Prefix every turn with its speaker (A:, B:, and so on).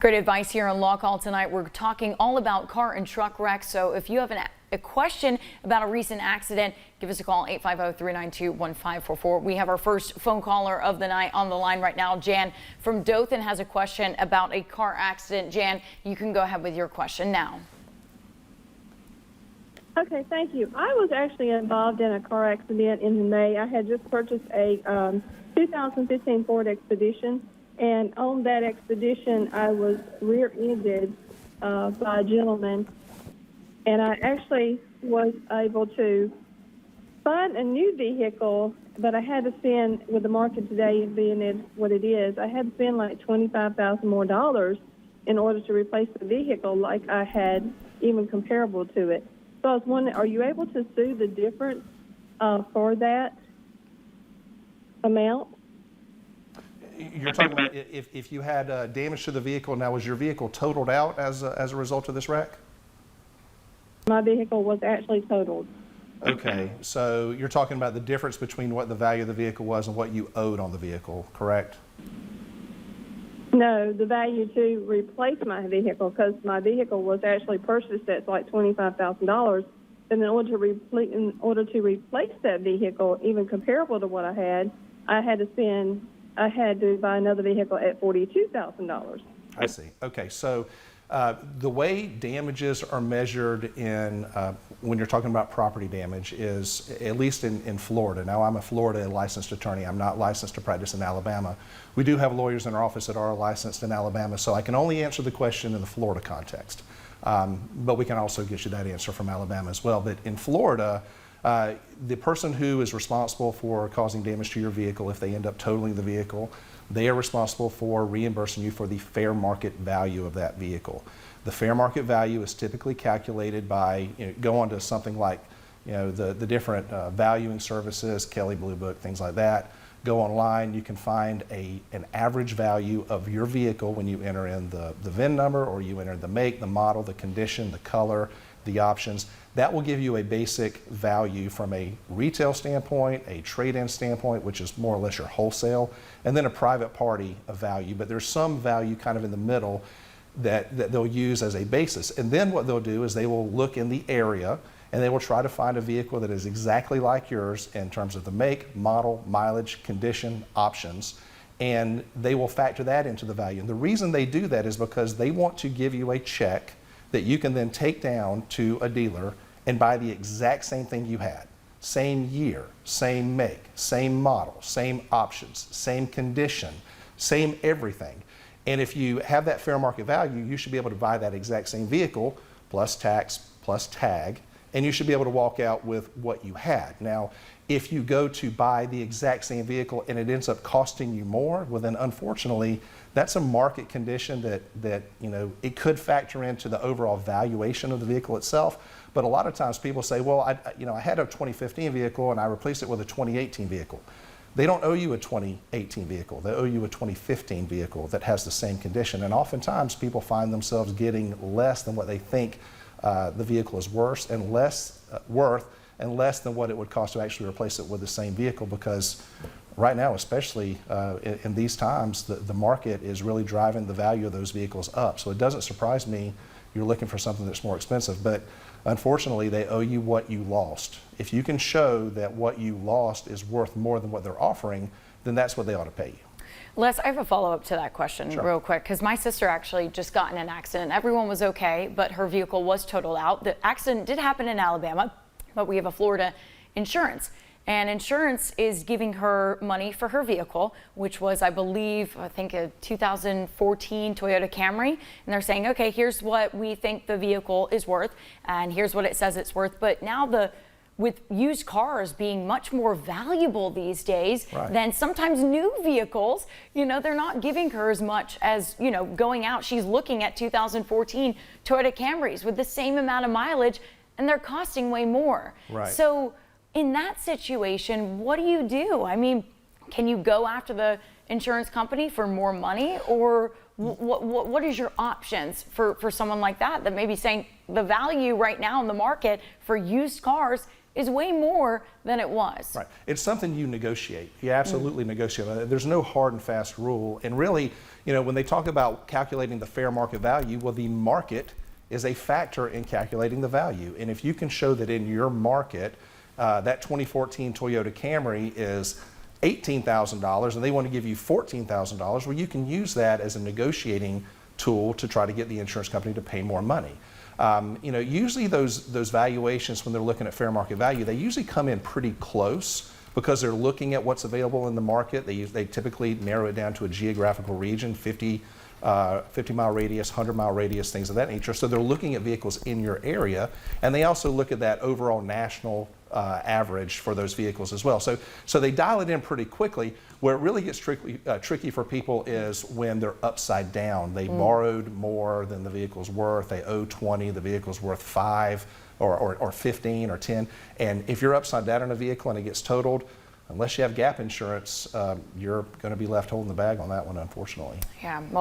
A: Great advice here on Law Call tonight. We're talking all about car and truck wrecks. So if you have a question about a recent accident, give us a call, 850-392-1544. We have our first phone caller of the night on the line right now. Jan from Dothan has a question about a car accident. Jan, you can go ahead with your question now.
B: Okay, thank you. I was actually involved in a car accident in May. I had just purchased a 2015 Ford Expedition. And on that expedition, I was rear-ended by a gentleman, and I actually was able to find a new vehicle, but I had to spend, with the market today being what it is, I had to spend like $25,000 more in order to replace the vehicle like I had, even comparable to it. So I was wondering, are you able to sue the difference for that amount?
C: You're talking about if you had damage to the vehicle. Now, was your vehicle totaled out as a result of this wreck?
B: My vehicle was actually totaled.
C: Okay, so you're talking about the difference between what the value of the vehicle was and what you owed on the vehicle, correct?
B: No, the value to replace my vehicle, because my vehicle was actually purchased at like $25,000. And in order to replace that vehicle, even comparable to what I had to buy another vehicle at $42,000.
C: I see. Okay, so the way damages are measured in when you're talking about property damage is, at least in Florida. Now, I'm a Florida licensed attorney. I'm not licensed to practice in Alabama. We do have lawyers in our office that are licensed in Alabama, so I can only answer the question in the Florida context. But we can also get you that answer from Alabama as well. But in Florida, the person who is responsible for causing damage to your vehicle, if they end up totaling the vehicle, they are responsible for reimbursing you for the fair market value of that vehicle. The fair market value is typically calculated by, go on to something like, the different valuing services, Kelley Blue Book, things like that. Go online, you can find an average value of your vehicle when you enter in the VIN number, or you enter the make, the model, the condition, the color, the options. That will give you a basic value from a retail standpoint, a trade-in standpoint, which is more or less your wholesale, and then a private party value. But there's some value kind of in the middle that they'll use as a basis. And then what they'll do is they will look in the area and they will try to find a vehicle that is exactly like yours in terms of the make, model, mileage, condition, options, and they will factor that into the value. And the reason they do that is because they want to give you a check that you can then take down to a dealer and buy the exact same thing you had. Same year, same make, same model, same options, same condition, same everything. And if you have that fair market value, you should be able to buy that exact same vehicle, plus tax, plus tag, and you should be able to walk out with what you had. Now, if you go to buy the exact same vehicle and it ends up costing you more, well then unfortunately, that's a market condition that it could factor into the overall valuation of the vehicle itself. But a lot of times people say, well, I had a 2015 vehicle and I replaced it with a 2018 vehicle. They don't owe you a 2018 vehicle. They owe you a 2015 vehicle that has the same condition. And oftentimes people find themselves getting less than what they think the vehicle is worth and less than what it would cost to actually replace it with the same vehicle, because right now, especially in these times, the market is really driving the value of those vehicles up. So it doesn't surprise me you're looking for something that's more expensive, but unfortunately they owe you what you lost. If you can show that what you lost is worth more than what they're offering, then that's what they ought to pay you.
A: Les, I have a follow-up to that question real quick, because my sister actually just got in an accident. Everyone was okay, but her vehicle was totaled out. The accident did happen in Alabama, but we have a Florida insurance. And insurance is giving her money for her vehicle, which was, I think a 2014 Toyota Camry. And they're saying, okay, here's what we think the vehicle is worth, and here's what it says it's worth. But now with used cars being much more valuable these days than sometimes new vehicles, they're not giving her as much as, going out. She's looking at 2014 Toyota Camrys with the same amount of mileage, and they're costing way more. So in that situation, what do you do? I mean, can you go after the insurance company for more money, or what is your options for someone like that may be saying the value right now in the market for used cars is way more than it was.
C: Right. It's something you negotiate. You absolutely negotiate. There's no hard and fast rule. And really, when they talk about calculating the fair market value, well, the market is a factor in calculating the value. And if you can show that in your market, that 2014 Toyota Camry is $18,000 and they want to give you $14,000, well, you can use that as a negotiating tool to try to get the insurance company to pay more money. Usually those valuations, when they're looking at fair market value, they usually come in pretty close because they're looking at what's available in the market. They typically narrow it down to a geographical region, 50-mile radius, 100-mile radius, things of that nature. So they're looking at vehicles in your area, and they also look at that overall national average for those vehicles as well. So they dial it in pretty quickly. Where it really gets tricky for people is when they're upside down. They borrowed more than the vehicle's worth. They owe 20, the vehicle's worth 5 or 15 or 10. And if you're upside down in a vehicle and it gets totaled, unless you have gap insurance, you're going to be left holding the bag on that one, unfortunately.
A: Yeah. Well,